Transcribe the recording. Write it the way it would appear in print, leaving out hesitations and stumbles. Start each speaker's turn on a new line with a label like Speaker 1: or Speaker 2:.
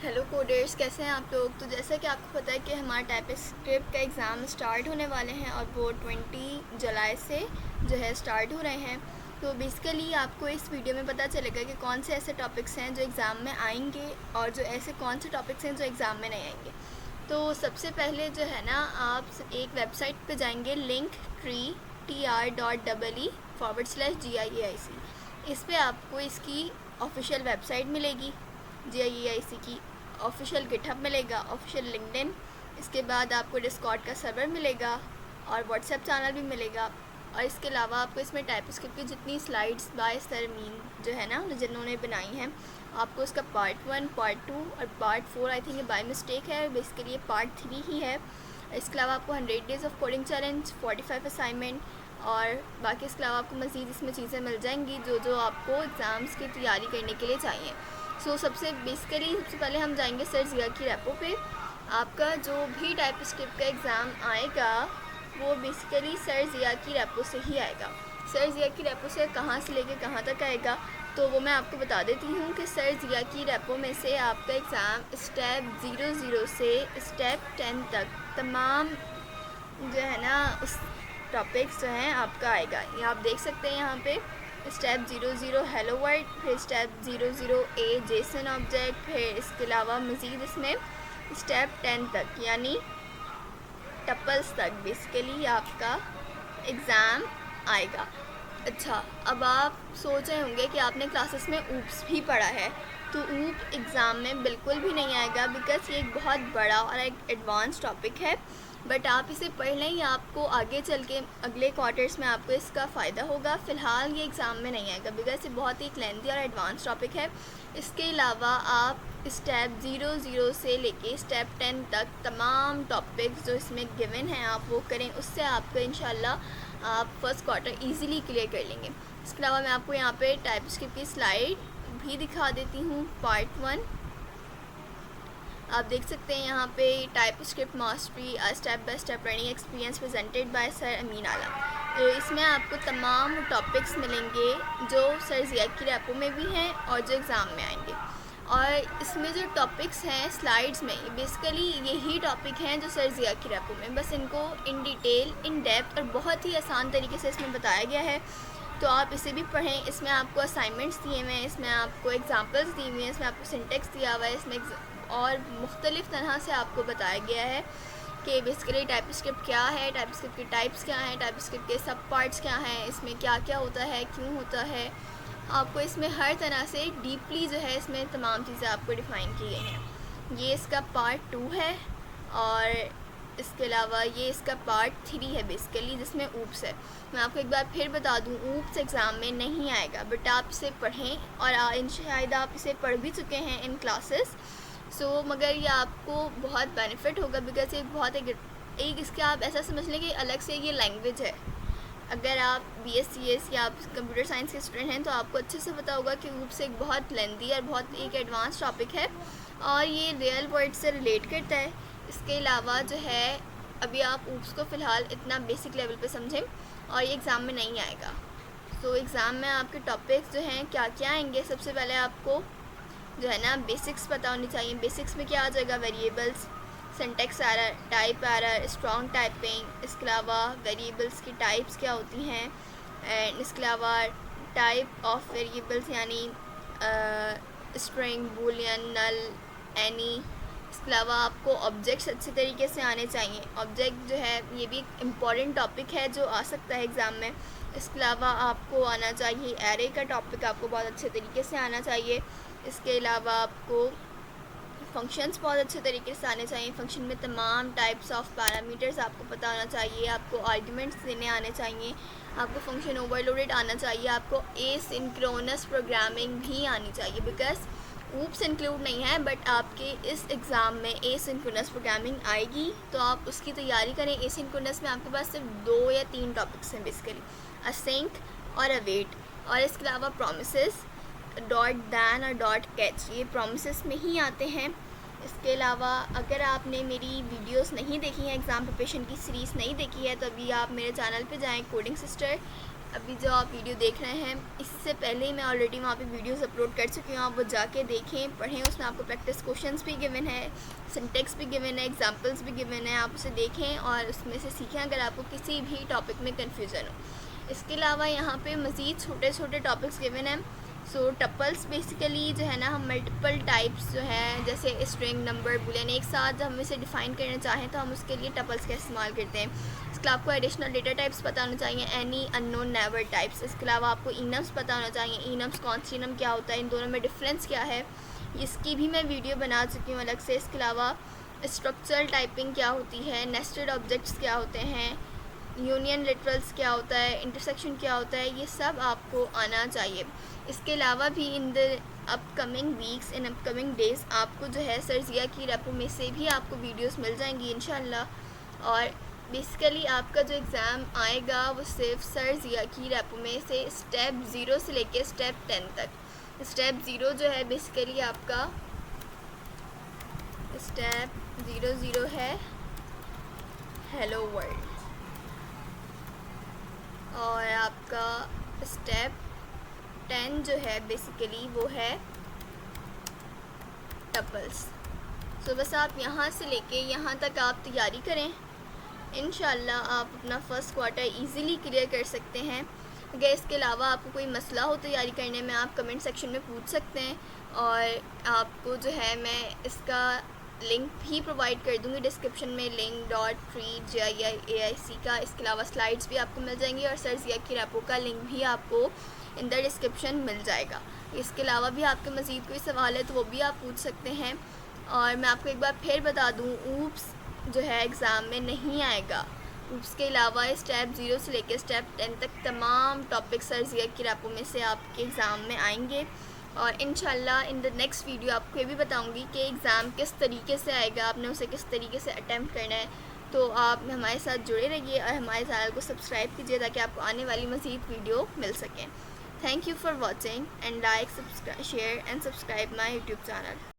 Speaker 1: Hello coders, कैसे हैं आप लोग। तो जैसा कि आपको पता है कि हमारा टाइपस्क्रिप्ट का एग्ज़ाम स्टार्ट होने वाले हैं और वो 20 जुलाई से जो है स्टार्ट हो रहे हैं। तो बेसिकली आपको इस वीडियो में पता चलेगा कि कौन से ऐसे टॉपिक्स हैं जो एग्ज़ाम में आएंगे और जो ऐसे कौन से टॉपिक्स हैं जो एग्ज़ाम में नहीं आएंगे। तो सबसे पहले जो है ना, आप एक वेबसाइट पे जाएंगे, linktr.ee/GIEIC। इस पर आपको इसकी ऑफिशियल वेबसाइट मिलेगी, GIEIC की ऑफिशियल गिटहब मिलेगा, ऑफिशियल लिंक्डइन, इसके बाद आपको डिस्कॉर्ड का सर्वर मिलेगा और व्हाट्सएप चैनल भी मिलेगा। और इसके अलावा आपको इसमें टाइपस्क्रिप्ट की जितनी स्लाइड्स बाय सरमीन जो है ना, जिन्होंने बनाई हैं, आपको उसका पार्ट 1, पार्ट 2 और part 4 I think by mistake है, बेसिकली ये पार्ट 3 ही है। इसके अलावा आपको 100 days of coding challenge, 45 assignment और बाकी इसके अलावा आपको मज़ीद इसमें चीज़ें मिल जाएंगी जो आपको एग्ज़ाम्स की तैयारी करने के लिए चाहिए। सबसे पहले हम जाएंगे सर ज़िया की रेपो पे। आपका जो भी टाइपस्क्रिप्ट का एग्ज़ाम आएगा वो बेसिकली सर ज़िया की रेपो से ही आएगा। सर ज़िया की रेपो से कहाँ से लेके कहाँ तक आएगा तो वो मैं आपको बता देती हूँ कि सर ज़िया की रेपो में से आपका एग्ज़ाम स्टेप 00 से स्टेप 10 तक तमाम जो है ना उस टॉपिक्स जो हैं आपका आएगा। ये आप देख सकते हैं यहाँ पे स्टेप 00 हेलो वर्ल्ड, फिर स्टेप 00A जेसन ऑब्जेक्ट, फिर इसके अलावा मज़ीद इसमें स्टेप 10 तक यानी टपल्स तक बेसिकली आपका एग्ज़ाम आएगा। अच्छा, अब आप सोच रहे होंगे कि आपने क्लासेस में ऊप्स भी पढ़ा है, तो ऊप एग्ज़ाम में बिल्कुल भी नहीं आएगा बिकॉज़ ये एक बहुत बड़ा और एक एडवांस टॉपिक है। बट आप इसे पढ़ लें, या आपको आगे चल के अगले क्वार्टर्स में आपको इसका फ़ायदा होगा। फ़िलहाल ये एग्ज़ाम में नहीं आएगा बिकॉज़ ये बहुत ही लेंथी और एडवांस टॉपिक है। इसके अलावा आप स्टेप 00 से लेके स्टेप 10 तक तमाम टॉपिक्स जो इसमें गिवन हैं आप वो करें, उससे आपका इंशाल्लाह आप फर्स्ट क्वार्टर ईज़िली क्लियर कर लेंगे। इसके अलावा मैं आपको यहाँ पे टाइपस्क्रिप्ट की स्लाइड भी दिखा देती हूँ। पार्ट 1 आप देख सकते हैं यहाँ पे TypeScript mastery step by step learning experience presented by sir Amin Alam. तो इसमें आपको तमाम टॉपिक्स मिलेंगे जो सर ज़िया की रेपो में भी हैं और जो एग्ज़ाम में आएंगे। और इसमें जो टॉपिक्स हैं स्लाइड्स में, बेसिकली यही टॉपिक हैं जो सर ज़िया की रेपो में, बस इनको इन डिटेल, इन डेप्थ और बहुत ही आसान तरीके से इसमें बताया गया है। तो आप इसे भी पढ़ें। इसमें आपको असाइनमेंट्स दिए हुए हैं, इसमें आपको एग्जांपल्स दी हुई हैं, इसमें आपको सिंटेक्स दिया हुआ है, इसमें और मुख्तलिफ़ तरह से आपको बताया गया है कि बेसिकली टाइपस्क्रिप्ट क्या है, टाइपस्क्रिप्ट की टाइप्स क्या हैं, टाइपस्क्रिप्ट के सब पार्ट्स क्या हैं, इसमें क्या क्या होता है, क्यों होता है। आपको इसमें हर तरह से डीपली जो है इसमें तमाम चीज़ें आपको डिफ़ाइन की गई हैं। ये इसका पार्ट 2 है और इसके अलावा ये इसका पार्ट 3 है बेसिकली, जिसमें ऊप्स है। मैं आपको एक बार फिर बता दूं, ऊप्स एग्ज़ाम में नहीं आएगा, बट आप इसे पढ़ें और शायद आप इसे पढ़ भी चुके हैं इन क्लासेस। मगर ये आपको बहुत बेनिफिट होगा बिकॉज ये बहुत एक इसके आप ऐसा समझ लें कि अलग से ये लैंग्वेज है। अगर आप BScs या आप कंप्यूटर साइंस के स्टूडेंट हैं तो आपको अच्छे से पता होगा कि ऊप्स एक बहुत लेंथी और बहुत एक एडवांस टॉपिक है और ये रियल वर्ल्ड से रिलेट करता है। इसके अलावा जो है अभी आप ऊप्स को फ़िलहाल इतना बेसिक लेवल पे समझें और ये एग्ज़ाम में नहीं आएगा। एग्ज़ाम में आपके टॉपिक्स जो हैं क्या क्या आएंगे, सबसे पहले आपको जो है ना बेसिक्स पता होनी चाहिए। बेसिक्स में क्या आ जाएगा, variables, syntax error, type error, strong typing. इसके अलावा वेरिएबल्स की टाइप्स क्या होती हैं, एंड इसके अलावा टाइप ऑफ वेरिएबल्स यानी स्ट्रिंग, बूलियन, नल, एनी। इसके अलावा आपको ऑब्जेक्ट्स अच्छे तरीके से आने चाहिए। ऑब्जेक्ट जो है ये भी एक इम्पॉर्टेंट टॉपिक है जो आ सकता है एग्ज़ाम में। इसके अलावा आपको आना चाहिए एरे का टॉपिक, आपको बहुत अच्छे तरीके से आना चाहिए। इसके अलावा आपको फंक्शंस बहुत अच्छे तरीके से आने चाहिए। फंक्शन में तमाम टाइप्स ऑफ पैरामीटर्स आपको पता होना चाहिए। आपको आर्ग्यूमेंट्स देने आने चाहिए। आपको फंक्शन ओवरलोडेड आना चाहिए। आपको एसिंक्रोनस प्रोग्रामिंग भी आनी चाहिए बिकॉज ऊप्स इंक्लूड नहीं है, बट आपके इस एग्ज़ाम में एसिंक्रोनस प्रोग्रामिंग आएगी तो आप उसकी तैयारी करें। एसिंक्रोनस में आपके पास सिर्फ 2 या 3 टॉपिक्स हैं बेसिकली, असिंक और अवेट। और इसके अलावा प्रोमिसेस, डॉट दैन और डॉट कैच, ये प्रोमिसेस में ही आते हैं। इसके अलावा अगर आपने मेरी वीडियोस नहीं देखी हैं, एग्ज़ाम प्रिपरेशन की सीरीज़ नहीं देखी है, तो अभी आप मेरे चैनल पे जाएं, कोडिंग सिस्टर अभी जो आप वीडियो देख रहे हैं, इससे पहले ही मैं ऑलरेडी वहाँ पे वीडियोस अपलोड कर चुकी हूँ। आप वो जाके देखें, पढ़ें। उसमें आपको प्रैक्टिस क्वेश्चंस भी गिवन है, सिंटेक्स भी गिवन है, एग्जांपल्स भी गिवन है। आप उसे देखें और उसमें से सीखें अगर आपको किसी भी टॉपिक में कन्फ्यूज़न हो। इसके अलावा यहाँ पे मज़ीद छोटे छोटे टॉपिक्स गिवन हैं। सो टपल्स बेसिकली जो है ना, हम मल्टीपल टाइप्स जो है जैसे स्ट्रिंग, नंबर, बुलियन एक साथ हम इसे डिफ़ाइन करना चाहें तो हम उसके लिए टपल्स का इस्तेमाल करते हैं। इसके अलावा आपको एडिशनल डेटा टाइप्स पता होना चाहिए, एनी, अननोन, नेवर टाइप्स। इसके अलावा आपको इनम्स पता होना चाहिए, इनम्स, कॉन्स्टिनम क्या होता है, इन दोनों में डिफरेंस क्या है, इसकी भी मैं वीडियो बना चुकी हूँ अलग से। इसके अलावा स्ट्रक्चरल टाइपिंग क्या होती है, नेस्टेड ऑब्जेक्ट्स क्या होते हैं, यूनियन लिटरल्स क्या होता है, इंटरसेक्शन क्या होता है, ये सब आपको आना चाहिए। इसके अलावा भी in the upcoming weeks, in upcoming days आपको जो है सर ज़िया की रेपो में से भी आपको वीडियोस मिल जाएंगी इंशाल्लाह। और बेसिकली आपका जो एग्ज़ाम आएगा वो सिर्फ सर ज़िया की रेपो में से स्टेप 0 से लेके स्टेप 10 तक। स्टेप 0 जो है बेसिकली आपका स्टेप 0 है हेलो वर्ल्ड, और आपका स्टेप 10 जो है बेसिकली वो है टपल्स। सो बस आप यहाँ से लेके यहाँ तक आप तैयारी करें, इंशाल्लाह आप अपना फ़र्स्ट क्वार्टर इजीली क्लियर कर सकते हैं। अगर इसके अलावा आपको कोई मसला हो तैयारी करने में, आप कमेंट सेक्शन में पूछ सकते हैं, और आपको जो है मैं इसका लिंक भी प्रोवाइड कर दूँगी डिस्क्रिप्शन में, link.treat.jii.aic का। इसके अलावा स्लाइड्स भी आपको मिल जाएंगी और सर ज़िया की रेपो का लिंक भी आपको इन द डिस्क्रिप्शन मिल जाएगा। इसके अलावा भी आपके मज़ीद कोई सवाल है तो वो भी आप पूछ सकते हैं। और मैं आपको एक बार फिर बता दूँ, ऊप्स जो है एग्ज़ाम में नहीं आएगा। उसके अलावा स्टेप 0 से लेकर स्टेप 10 तक तमाम टॉपिक सर ज़िया की रेपो में से आपके एग्ज़ाम में आएंगे। और इंशाल्लाह इन द नेक्स्ट वीडियो आपको ये भी बताऊंगी कि एग्ज़ाम किस तरीके से आएगा, आपने उसे किस तरीके से अटैम्प्ट करना है। तो आप हमारे साथ जुड़े रहिए और हमारे चैनल को सब्सक्राइब कीजिए ताकि आपको आने वाली मज़ीद वीडियो मिल सकें। Thank you for watching and like, share and subscribe my YouTube channel.